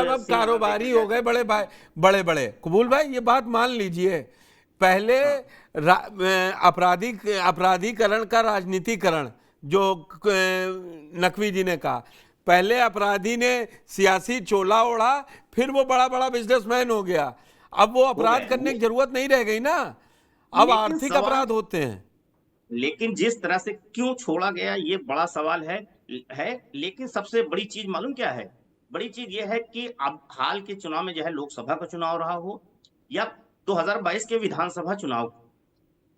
सब अब कारोबारी हो गए बड़े भाई, बड़े बड़े। कबूल भाई ये बात मान लीजिए, पहले अपराधीकरण का राजनीतिकरण, जो नकवी जी ने कहा, पहले अपराधी ने सियासी चोला ओढ़ा, फिर वो बड़ा बड़ा बिजनेसमैन हो गया। अब वो अपराध करने की जरूरत नहीं रह गई ना, अब आर्थिक अपराध होते हैं। लेकिन जिस तरह से क्यों छोड़ा गया ये बड़ा सवाल है। लेकिन सबसे बड़ी चीज मालूम क्या है? बड़ी चीज ये है कि अब हाल के चुनाव में, जो है लोकसभा का चुनाव रहा हो या 2022 के विधानसभा चुनाव,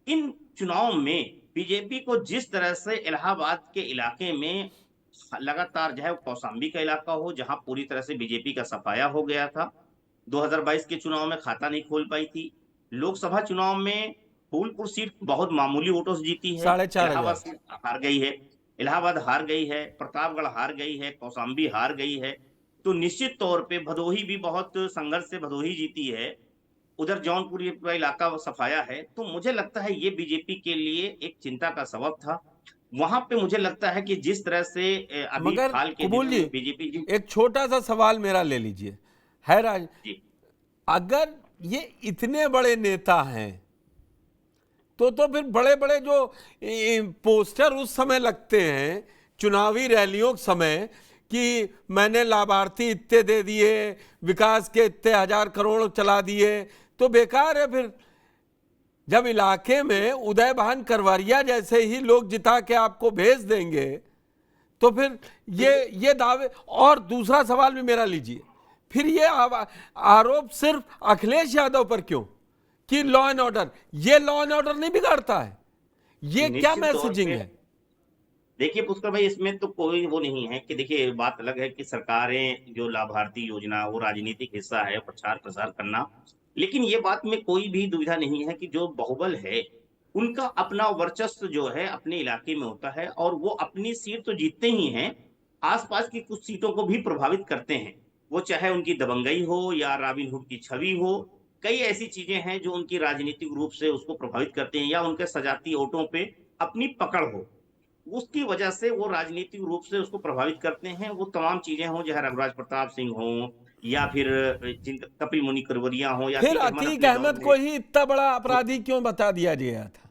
इन चुनाव में बीजेपी को जिस तरह से इलाहाबाद के इलाके में लगातार, जो है कौशाम्बी का इलाका हो जहां पूरी तरह से बीजेपी का सफाया हो गया था, 2022 के चुनाव में खाता नहीं खोल पाई थी। लोकसभा चुनाव में फूलपुर सीट बहुत मामूली वोटों से जीती है, 4,500। इलाहाबाद सीट हार गई है, इलाहाबाद हार गई है, प्रतापगढ़ हार गई है, कौशाम्बी हार गई है। तो निश्चित तौर पे भदोही भी बहुत संघर्ष से भदोही जीती है, उधर जौनपुर का इलाका सफाया है। तो मुझे लगता है ये बीजेपी के लिए एक चिंता का सबब था। वहां पे मुझे लगता है कि जिस तरह से अभी मगर हाल के कबूल दिनों जी, में बीजेपी जी। एक छोटा सा सवाल मेरा ले लीजिए, है राज, जी अगर ये इतने बड़े नेता हैं तो फिर बड़े बड़े जो पोस्टर उस समय लगते हैं चुनावी रैलियों के समय कि मैंने लाभार्थी इतने दे दिए, विकास के इतने 1,000 करोड़ चला दिए, तो बेकार है फिर। जब इलाके में उदय भान करवरिया जैसे ही लोग जिता के आपको भेज देंगे तो फिर ये दावे। और दूसरा सवाल भी मेरा लीजिए, फिर ये आरोप सिर्फ अखिलेश यादव पर क्यों कि लॉ एंड ऑर्डर, ये लॉ एंड ऑर्डर नहीं बिगाड़ता है, ये क्या निश्चित तौर मैसेजिंग पे है? देखिए पुष्कर भाई, इसमें तो कोई वो नहीं है कि देखिए बात अलग है कि सरकारें जो लाभार्थी योजना वो राजनीतिक हिस्सा है प्रचार प्रसार करना। लेकिन ये बात में कोई भी दुविधा नहीं है कि जो बाहुबल है उनका अपना वर्चस्व जो है अपने इलाके में होता है, और वो अपनी सीट तो जीतते ही हैं, आसपास की कुछ सीटों को भी प्रभावित करते हैं। वो चाहे उनकी दबंगई हो या रॉबिनहुड की छवि हो, कई ऐसी चीजें हैं जो उनकी राजनीतिक रूप से उसको प्रभावित करते हैं, या उनके सजाती वोटों पे अपनी पकड़ हो, उसकी वजह से वो राजनीतिक रूप से उसको प्रभावित करते हैं। वो तमाम चीजें हों, चाहे रघुराज प्रताप सिंह हो या फिर जिन कपिल मुनि करवरिया हो या फिर अतीक अहमद अतीक अपने दौर अहमद में। को ही इतना बड़ा तो अपराधी क्यों बता दिया गया था?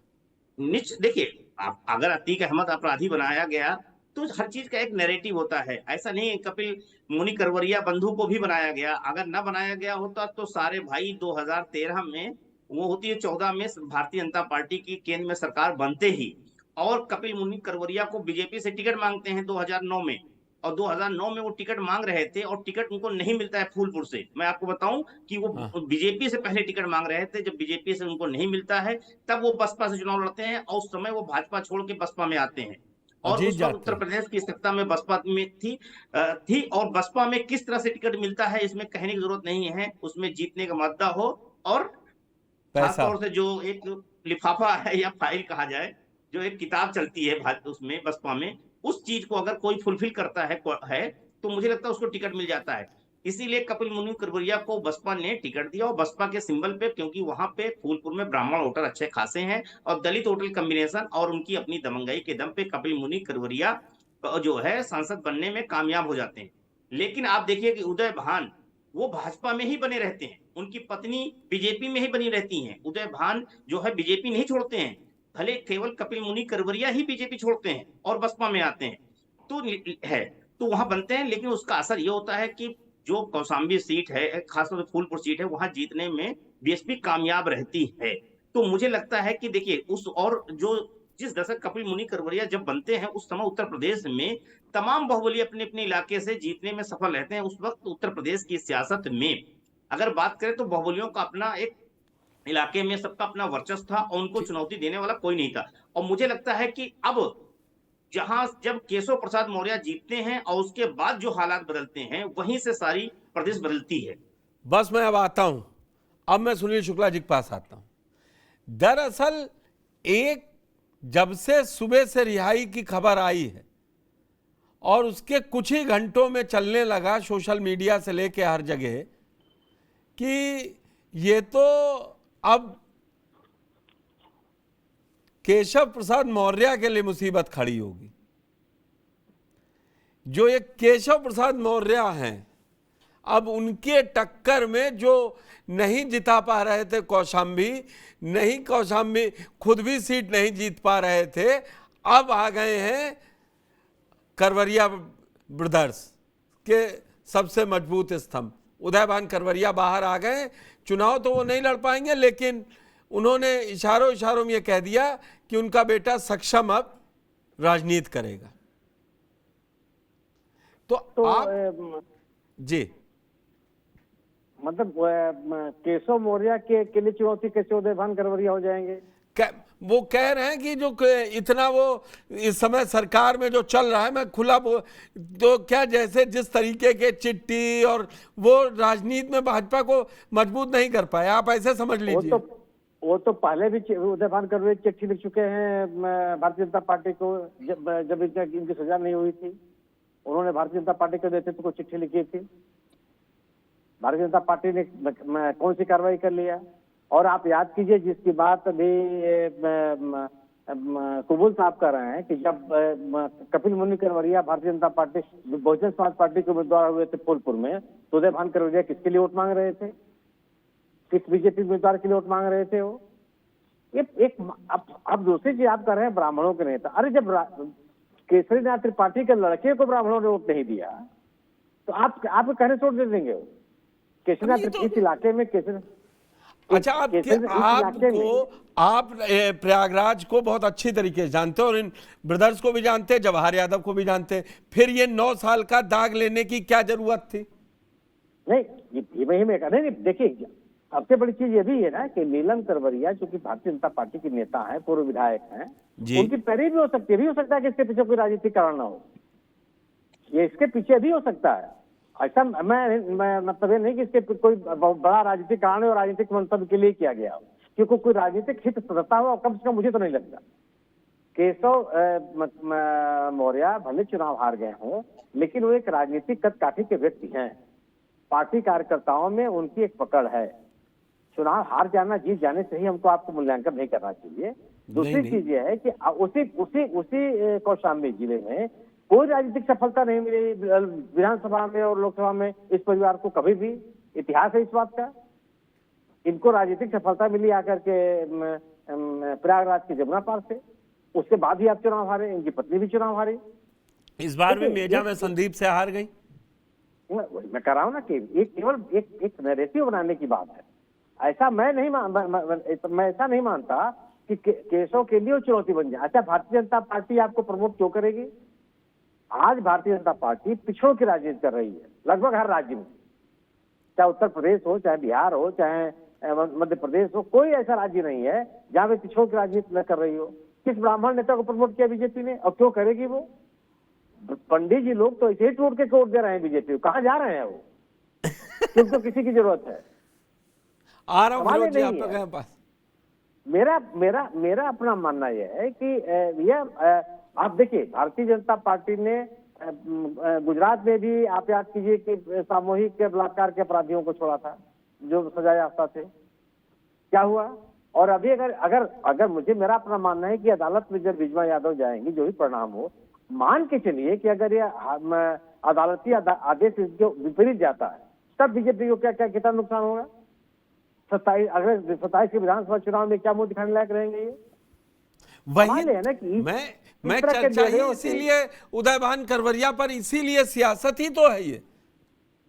देखिए, आप अगर अतीक अहमद अपराधी बनाया गया तो हर चीज का एक नैरेटिव होता है। ऐसा नहीं कपिल मुनि करवरिया बंधु को भी बनाया गया, अगर ना बनाया गया होता तो सारे भाई 2013 में, वो होती है 14 में, भारतीय जनता पार्टी की केंद्र में सरकार बनते ही, और कपिल मुनि करवरिया को बीजेपी से टिकट मांगते हैं 2009 में, और 2009 में वो टिकट मांग रहे थे और टिकट उनको नहीं मिलता है फूलपुर से। मैं आपको बताऊं कि वो हाँ बीजेपी से पहले टिकट मांग रहे थे, जब बीजेपी से उनको नहीं मिलता है तब वो बसपा से चुनाव लड़ते हैं, और उस समय वो भाजपा छोड़ के बसपा में आते हैं। और और जीत उस वक्त जाते उत्तर हैं। प्रदेश की सत्ता में बसपा में थी। और बसपा में किस तरह से टिकट मिलता है इसमें कहने की जरूरत नहीं है, उसमें जीतने का मुद्दा हो, और पैसा। खासतौर से जो एक लिफाफा है या फाइल कहा जाए, जो एक किताब चलती है उसमें बसपा में, उस चीज को अगर कोई फुलफिल करता है तो मुझे लगता है उसको टिकट मिल जाता है। इसीलिए कपिल मुनि करवरिया को बसपा ने टिकट दिया, और बसपा के सिंबल पे, क्योंकि वहां पे फूलपुर में ब्राह्मण वोटर अच्छे खासे हैं और दलित वोटर कम्बिनेशन, और उनकी अपनी दमंगई के दम पे कपिल मुनि करवरिया जो है सांसद बनने में कामयाब हो जाते हैं। लेकिन आप देखिए कि उदय भान वो भाजपा में ही बने रहते हैं, उनकी पत्नी बीजेपी में ही बनी रहती हैं। उदय भान जो है बीजेपी नहीं छोड़ते हैं, भले केवल कपिल मुनि करवरिया ही बीजेपी छोड़ते हैं और बसपा में आते हैं। तो है, तो वहां बनते हैं, लेकिन उसका असर ये होता है कि जो कौशाम्बी सीट है, खासतौर से फूलपुर सीट है, वहां जीतने में बीएसपी कामयाब रहती है। तो मुझे लगता है कि देखिए उस और जो जिस दशक कपिल मुनि करवरिया जब बनते हैं उस समय उत्तर प्रदेश में तमाम बाहुबली अपने अपने इलाके से जीतने में सफल रहते हैं। उस वक्त उत्तर प्रदेश की सियासत में अगर बात करें तो बाहुबलियों का अपना एक इलाके में सबका अपना वर्चस्व था, और उनको ठीक। चुनौती देने वाला कोई नहीं था। और मुझे लगता है कि अब जहां जब केशव प्रसाद मौर्य जीतते हैं और उसके बाद जो हालात बदलते हैं, वहीं से सारी प्रदेश बदलती है। बस मैं अब आता हूं, अब मैं सुनील शुक्ला जी के पास आता हूं। दरअसल एक, जब से सुबह से रिहाई की खबर आई है और उसके कुछ ही घंटों में चलने लगा सोशल मीडिया से लेके हर जगह कि ये तो अब केशव प्रसाद मौर्य के लिए मुसीबत खड़ी होगी। जो ये केशव प्रसाद मौर्य हैं, अब उनके टक्कर में जो नहीं जिता पा रहे थे कौशाम्बी, नहीं कौशाम्बी खुद भी सीट नहीं जीत पा रहे थे, अब आ गए हैं करवरिया ब्रदर्स के सबसे मजबूत स्तंभ उदयभान करवरिया बाहर आ गए। चुनाव तो वो नहीं लड़ पाएंगे, लेकिन उन्होंने इशारों इशारों में ये कह दिया कि उनका बेटा सक्षम अब राजनीति करेगा। तो आप जी मतलब केशव मौर्य के लिए चुनौती कैसे उदयभान करवरिया हो जाएंगे? वो कह रहे हैं कि जो इतना वो इस समय सरकार में जो चल रहा है, मैं खुला तो क्या जैसे जिस तरीके के चिट्ठी और वो राजनीति में भाजपा को मजबूत नहीं कर पाए, आप ऐसे समझ लीजिए। वो तो पहले भी उदयभान करवरिया चिट्ठी लिख चुके हैं भारतीय जनता पार्टी को, जब इनकी सजा नहीं हुई थी उन्होंने भारतीय जनता पार्टी के नेतृत्व को चिट्ठी लिखी थी। भारतीय जनता पार्टी ने कौन सी कार्रवाई कर लिया? और आप याद कीजिए जिसकी बात अभी कुबुल साहब कर रहे हैं कि जब कपिल मुनि करवरिया भारतीय जनता पार्टी बहुजन समाज पार्टी के उम्मीदवार हुए थे फूलपुर में, तो उदयभान करवरिया किसके लिए वोट मांग रहे थे? किस बीजेपी उम्मीदवार के लिए वोट मांग रहे थे? वो ये एक अब दूसरी चीज आप कर रहे हैं ब्राह्मणों के नेता। अरे जब केसरीनाथ त्रिपाठी के लड़के को ब्राह्मणों ने वोट नहीं दिया तो आप कहने छोड़ दे देंगे? केसरीनाथ इस इलाके में अच्छा, आप प्रयागराज को बहुत अच्छी तरीके से जानते हो और इन ब्रदर्स को भी जानते हैं, जवाहर यादव को भी जानते हैं, फिर ये 9 साल का दाग लेने की क्या जरूरत थी? नहीं, देखिए सबसे बड़ी चीज ये भी है ना कि नीलम करवरिया जो कि भारतीय जनता पार्टी के नेता हैं, पूर्व विधायक हैं, उनकी पैरवी भी हो सकती है, भी हो सकता है कि इसके पीछे कोई राजनीतिक कारण ना हो, ये इसके पीछे भी हो सकता है। ऐसा मैं मतलब ये नहीं कि इसके कोई बड़ा राजनीतिक कारण है और राजनीतिक मंतव्य के लिए किया गया हो, क्योंकि कोई राजनीतिक हित सदता हो कम से कम मुझे तो नहीं लगता। केशव मौर्य भले चुनाव हार गए हों, लेकिन वो एक राजनीतिक कदकाठी के व्यक्ति हैं। पार्टी कार्यकर्ताओं में उनकी एक पकड़ है। चुनाव हार जाना जीत जाने से ही हमको आपको मूल्यांकन नहीं करना चाहिए। दूसरी चीज ये है कि उसी कौशाम्बी जिले में कोई राजनीतिक सफलता नहीं मिली विधानसभा में और लोकसभा में इस परिवार को कभी भी। इतिहास है इस बात का। इनको राजनीतिक सफलता मिली आकर के प्रयागराज की जमुना पार से, उसके बाद ही आप चुनाव हारे, इनकी पत्नी भी चुनाव हारी। इस बार भी मेजा में संदीप से हार गई। मैं कह रहा हूं ना कि केवल एक नैरेटिव बनाने की बात है। ऐसा मैं ऐसा नहीं मानता कि केशव के लिए चुनौती बन जाए। अच्छा, भारतीय जनता पार्टी आपको प्रमोट क्यों करेगी? आज भारतीय जनता पार्टी पिछड़ों की राजनीति कर रही है लगभग हर राज्य में, चाहे उत्तर प्रदेश हो, चाहे बिहार हो, चाहे मध्य प्रदेश हो, कोई ऐसा राज्य नहीं है जहां पे पिछड़ों की राजनीति न कर रही हो। किस ब्राह्मण नेता को प्रमोट किया बीजेपी ने और क्यों करेगी वो? पंडित जी लोग तो ऐसे ही टूट के वोट दे रहे हैं बीजेपी को, कहां जा रहे हैं वो? क्योंकि किसी की जरूरत है। आ रहा हूं पास। मेरा अपना मानना यह है कि आप देखिए भारतीय जनता पार्टी ने गुजरात में भी आप याद कीजिए कि सामूहिक बलात्कार के अपराधियों को छोड़ा था जो सजा याफ्ता थे। क्या हुआ? और अभी अगर मेरा अपना मानना है कि अदालत में जब विजया यादव जाएंगी, जो भी परिणाम हो, मान के चलिए कि अगर ये अदालती आदेश इसके विपरीत जाता है, तब बीजेपी को क्या कितना नुकसान होगा? 27 के विधानसभा चुनाव में क्या मुंह दिखाने लायक रहेंगे ये? वही है ना कि मैं चर्चा ही इसीलिए उदयभान करवरिया पर, इसीलिए सियासत ही तो है ये।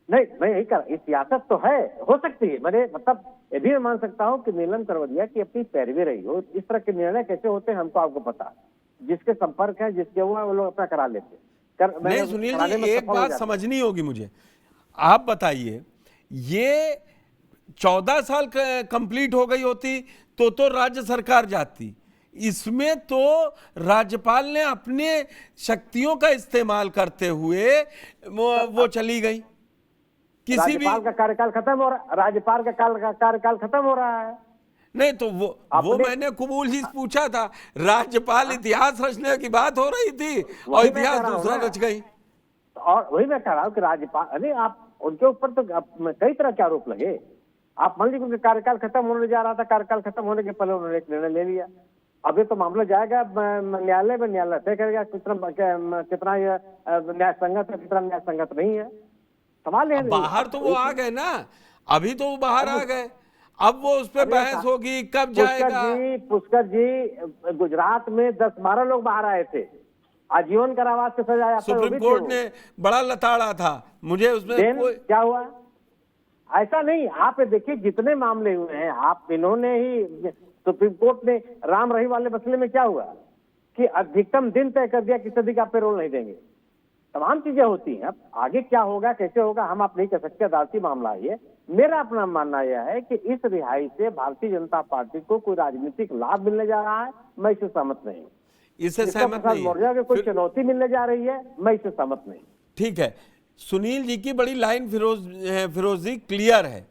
नहीं, मैं यही कह रहा, सियासत तो है, हो सकती है। मैंने मतलब ये भी मान सकता हूँ कि नीलम करवरिया की अपनी पैरवी रही हो। इस तरह के निर्णय कैसे होते हैं हमको आपको पता है, जिसके संपर्क है, जिसके हुआ वो लोग अपना करा लेते। नहीं सुनील जी, एक बात समझनी होगी मुझे, आप बताइए, ये 14 साल कंप्लीट हो गई होती तो राज्य सरकार जाती। इसमें तो राज्यपाल ने अपने शक्तियों का इस्तेमाल करते हुए वो चली गई। किसी भी का कार्यकाल खत्म हो रहा, राज्यपाल का कार्यकाल खत्म हो रहा है। नहीं तो वो मैंने कबूल ही पूछा था, राज्यपाल इतिहास रचने की बात हो रही थी और इतिहास दूसरा रच गई। और वही मैं कह रहा हूँ कि राज्यपाल, अरे आप उनके ऊपर तो कई तरह के आरोप लगे। आप मान लीजिए उनका कार्यकाल खत्म होने जा रहा था, कार्यकाल खत्म होने के पहले उन्होंने एक निर्णय ले लिया। अब ये तो मामला जाएगा न्यायालय में, न्यायालय तय करेगा कितना न्याय संगत है, कितना न्याय संगत नहीं है। सवाल अब बाहर तो वो आ गए ना, अभी तो वो बाहर आ गए, अब वो उस पर बहस होगी कब जाएगा। पुष्कर जी गुजरात में 10-12 लोग बाहर आए थे, आजीवन कारावास से सजा सुप्रीम कोर्ट ने बड़ा लताड़ा था, मुझे उसमें कोई क्या हुआ? ऐसा नहीं, आप देखिए जितने मामले हुए हैं, आप इन्होंने ही सुप्रीम कोर्ट ने राम रही वाले मसले में क्या हुआ कि अधिकतम दिन तय कर दिया, किसी दिन का पेरोल नहीं देंगे। तमाम चीजें होती हैं। अब आगे क्या होगा कैसे होगा हम आप नहीं कह सकते, अदालती मामला है ये। मेरा अपना मानना यह है कि इस रिहाई से भारतीय जनता पार्टी को कोई राजनीतिक लाभ मिलने जा रहा है, मैं इससे सहमत नहीं हूँ। इससे सहमत नहीं मौर्य को कोई चुनौती मिलने जा रही है, मैं इससे सहमत नहीं। ठीक है, सुनील जी की बड़ी लाइन फिरोजी क्लियर है,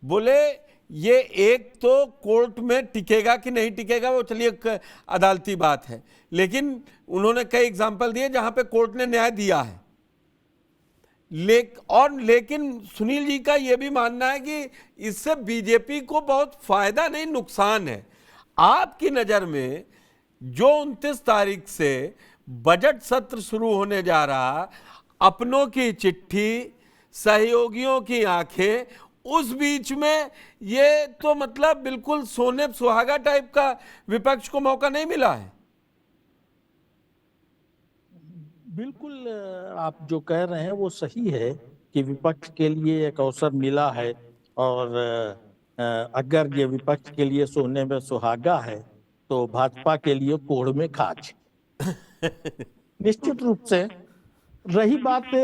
बोले ये एक तो कोर्ट में टिकेगा कि नहीं टिकेगा वो चलिए अदालती बात है, लेकिन उन्होंने कई एग्जाम्पल दिए जहां पे कोर्ट ने न्याय दिया है। लेकिन सुनील जी का यह भी मानना है कि इससे बीजेपी को बहुत फायदा नहीं नुकसान है। आपकी नजर में जो 29 तारीख से बजट सत्र शुरू होने जा रहा, अपनों की चिट्ठी, सहयोगियों की आंखें, उस बीच में ये तो मतलब बिल्कुल सोने सुहागा टाइप का विपक्ष को मौका नहीं मिला है। बिल्कुल आप जो कह रहे हैं वो सही है कि विपक्ष के लिए एक अवसर मिला है, और अगर ये विपक्ष के लिए सोने में सुहागा है तो भाजपा के लिए कोढ़ में खाज। निश्चित रूप से। रही बात,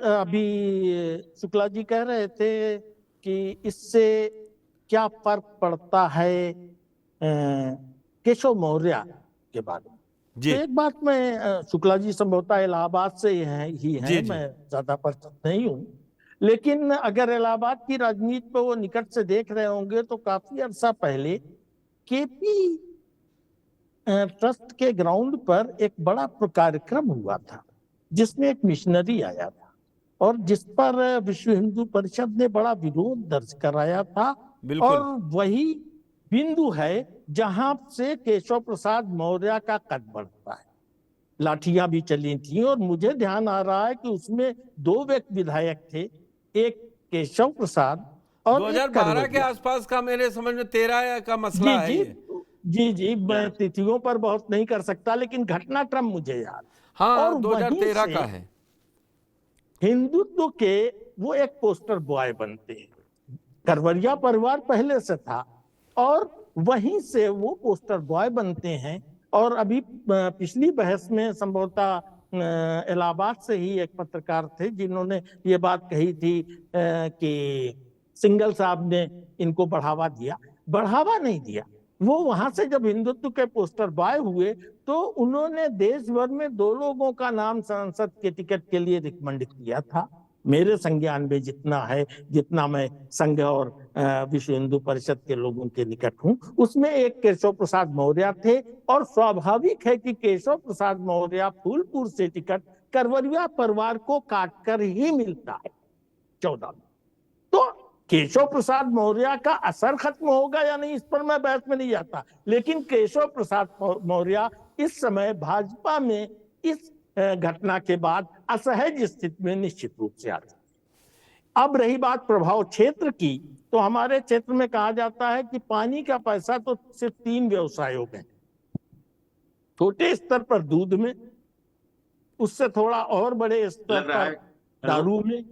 अभी शुक्ला जी कह रहे थे कि इससे क्या फर्क पड़ता है केशव मौर्य के बारे में। तो एक बात मैं, शुक्ला जी संभवतः इलाहाबाद से ही है, मैं ज्यादा परिचित नहीं हूँ, लेकिन अगर इलाहाबाद की राजनीति पे वो निकट से देख रहे होंगे तो काफी अरसा पहले केपी ट्रस्ट के ग्राउंड पर एक बड़ा कार्यक्रम हुआ था जिसमें एक मिशनरी आया था और जिस पर विश्व हिंदू परिषद ने बड़ा विरोध दर्ज कराया था। और वही बिंदु है जहां से केशव प्रसाद मौर्य का कद बढ़ता है। लाठियां भी चली थी और मुझे ध्यान आ रहा है कि उसमें 2 व्यक्ति विधायक थे, एक केशव प्रसाद और 2012 के आसपास का, मेरे समझ में 13 का मसला है। जी मैं तिथियों पर बहुत नहीं कर सकता, लेकिन घटनाक्रम मुझे याद। हाँ, और 2013 का है। हिंदुत्व के वो एक पोस्टर बॉय बनते हैं, करवरिया परिवार पहले से था और वहीं से वो पोस्टर बॉय बनते हैं। और अभी पिछली बहस में संभवतः इलाहाबाद से ही एक पत्रकार थे जिन्होंने ये बात कही थी कि सिंगल साहब ने इनको बढ़ावा दिया। बढ़ावा नहीं दिया, वो वहां से जब हिंदुत्व के पोस्टर बॉय हुए तो उन्होंने देश भर में 2 लोगों का नाम सांसद के टिकट के लिए रिकमेंड किया था। मेरे संज्ञान में जितना है, जितना मैं संघ और विश्व हिंदू परिषद के लोगों के निकट हूं, उसमें एक केशव प्रसाद मौर्य थे। और स्वाभाविक है कि केशव प्रसाद मौर्य फूलपुर से टिकट करवरिया परिवार को काटकर ही मिलता है 14 में। तो केशव प्रसाद मौर्य का असर खत्म होगा या नहीं, इस पर मैं बहस में नहीं जाता, लेकिन केशव प्रसाद मौर्य इस समय भाजपा में इस घटना के बाद असहज स्थिति में निश्चित रूप से आते। अब रही बात प्रभाव क्षेत्र की, तो हमारे क्षेत्र में कहा जाता है कि पानी का पैसा तो सिर्फ 3 व्यवसायों में, छोटे स्तर पर दूध में, उससे थोड़ा और बड़े स्तर पर दारू में